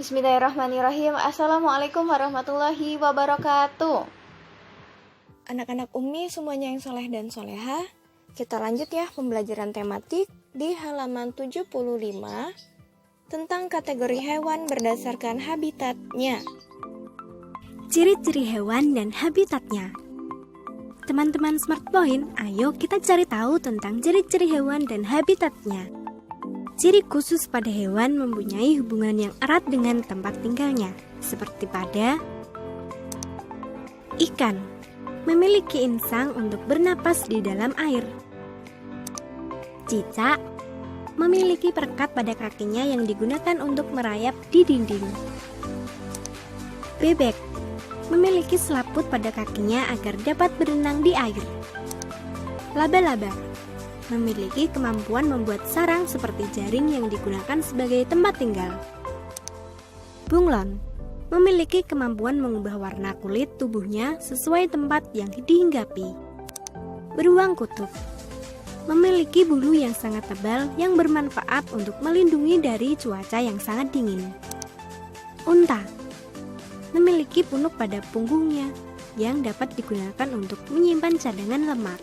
Bismillahirrahmanirrahim. Assalamualaikum warahmatullahi wabarakatuh. Anak-anak Umi semuanya yang soleh dan soleha, kita lanjut ya pembelajaran tematik di halaman 75 tentang kategori hewan berdasarkan habitatnya. Ciri-ciri hewan dan habitatnya. Teman-teman Smart Point, ayo kita cari tahu tentang ciri-ciri hewan dan habitatnya. Ciri khusus pada hewan mempunyai hubungan yang erat dengan tempat tinggalnya, seperti pada ikan, memiliki insang untuk bernapas di dalam air. Cicak, memiliki perekat pada kakinya yang digunakan untuk merayap di dinding. Bebek, memiliki selaput pada kakinya agar dapat berenang di air. Laba-laba, memiliki kemampuan membuat sarang seperti jaring yang digunakan sebagai tempat tinggal. Bunglon, memiliki kemampuan mengubah warna kulit tubuhnya sesuai tempat yang dihinggapi. Beruang kutub, memiliki bulu yang sangat tebal yang bermanfaat untuk melindungi dari cuaca yang sangat dingin. Unta, memiliki punuk pada punggungnya yang dapat digunakan untuk menyimpan cadangan lemak.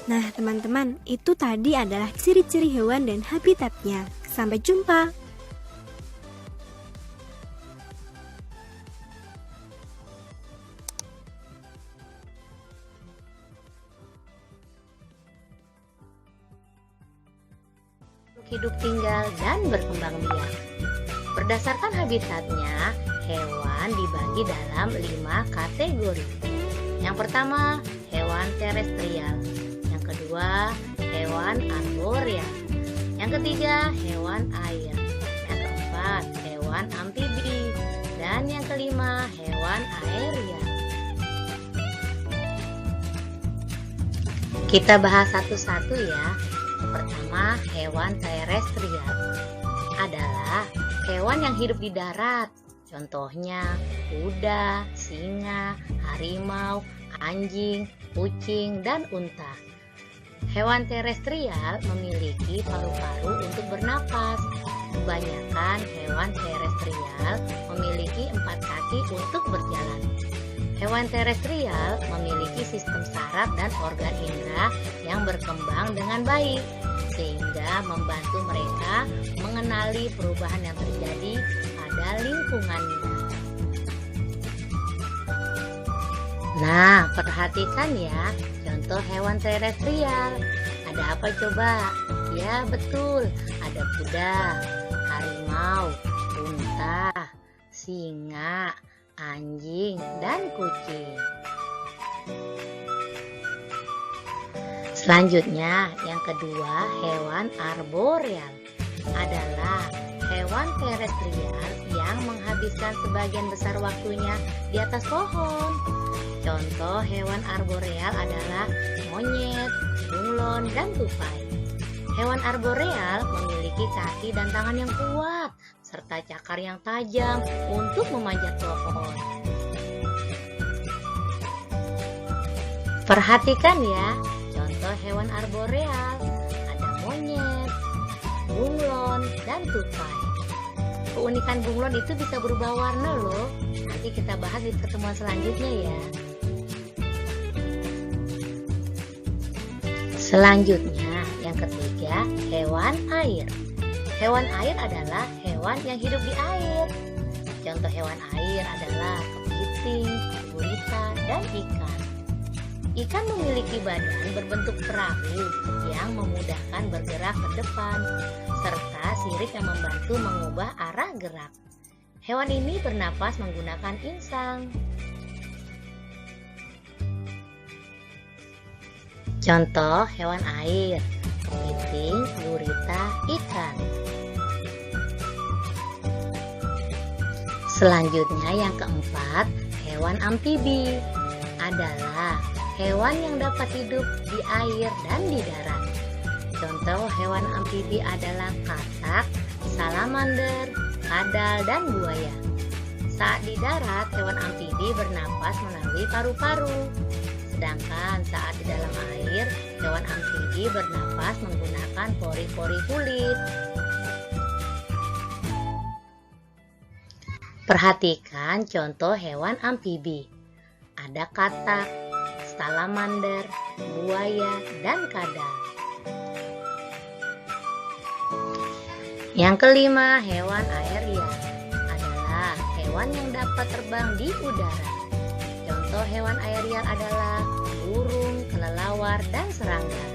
Nah teman-teman, itu tadi adalah ciri-ciri hewan dan habitatnya. Sampai jumpa! Hidup tinggal dan berkembang biak. Berdasarkan habitatnya, hewan dibagi dalam 5 kategori. Yang pertama, hewan terestrial. Yang kedua, hewan arboreal. Yang ketiga, hewan air. Yang keempat, hewan amfibi. Dan yang kelima, hewan aerial. Kita bahas satu-satu ya. Pertama, hewan terestrial adalah hewan yang hidup di darat. Contohnya kuda, singa, harimau, anjing, kucing, dan unta. Hewan terestrial memiliki paru-paru untuk bernapas. Kebanyakan hewan terestrial memiliki 4 kaki untuk berjalan. Hewan terestrial memiliki sistem saraf dan organ indera yang berkembang dengan baik, sehingga membantu mereka mengenali perubahan yang terjadi pada lingkungannya. Nah, perhatikan ya, contoh hewan terestrial. Ada apa coba? Ya, betul. Ada kuda, harimau, unta, singa, anjing, dan kucing. Selanjutnya, yang kedua, hewan arboreal adalah hewan terestrial yang menghabiskan sebagian besar waktunya di atas pohon. Contoh hewan arboreal adalah monyet, bunglon, dan tupai. Hewan arboreal memiliki kaki dan tangan yang kuat, serta cakar yang tajam untuk memanjat pohon. Perhatikan ya, contoh hewan arboreal ada monyet, bunglon, dan tupai. Keunikan bunglon itu bisa berubah warna loh. Nanti kita bahas di pertemuan selanjutnya ya. Selanjutnya, yang ketiga, hewan air. Hewan air adalah hewan yang hidup di air. Contoh hewan air adalah kepiting, gurita, dan ikan. Ikan memiliki badan berbentuk perahu yang memudahkan bergerak ke depan, serta sirip yang membantu mengubah arah gerak. Hewan ini bernapas menggunakan insang. Contoh hewan air, kepiting, gurita, ikan. Selanjutnya yang keempat, hewan amfibi adalah hewan yang dapat hidup di air dan di darat. Contoh hewan amfibi adalah katak, salamander, kadal, dan buaya. Saat di darat, hewan amfibi bernapas melalui paru-paru. Sedangkan saat di dalam air, hewan amfibi bernapas menggunakan pori-pori kulit. Perhatikan contoh hewan amfibi. Ada katak, salamander, buaya, dan kadal. Yang kelima, hewan aerial adalah hewan yang dapat terbang di udara. Contoh hewan aerial adalah burung, kelelawar, dan serangga.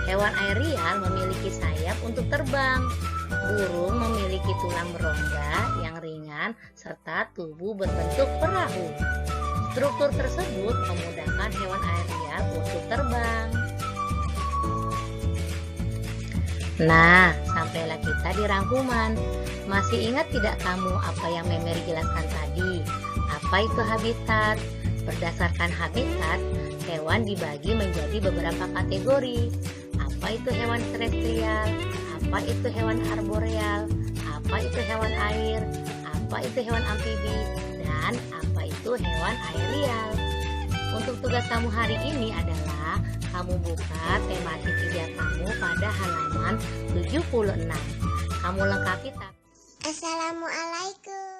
Hewan aerial memiliki sayap untuk terbang. Burung memiliki tulang berongga yang ringan serta tubuh berbentuk perahu. Struktur tersebut memudahkan hewan aerial untuk terbang. Nah, sampailah kita di rangkuman. Masih ingat tidak kamu apa yang Memeri jelaskan tadi? Apa itu habitat? Berdasarkan habitat, hewan dibagi menjadi beberapa kategori. Apa itu hewan terestrial? Apa itu hewan arboreal? Apa itu hewan air? Apa itu hewan amfibi? Dan apa itu hewan aerial? Untuk tugas kamu hari ini adalah kamu buka tematik video kamu pada halaman 76. Kamu lengkapi. Assalamualaikum.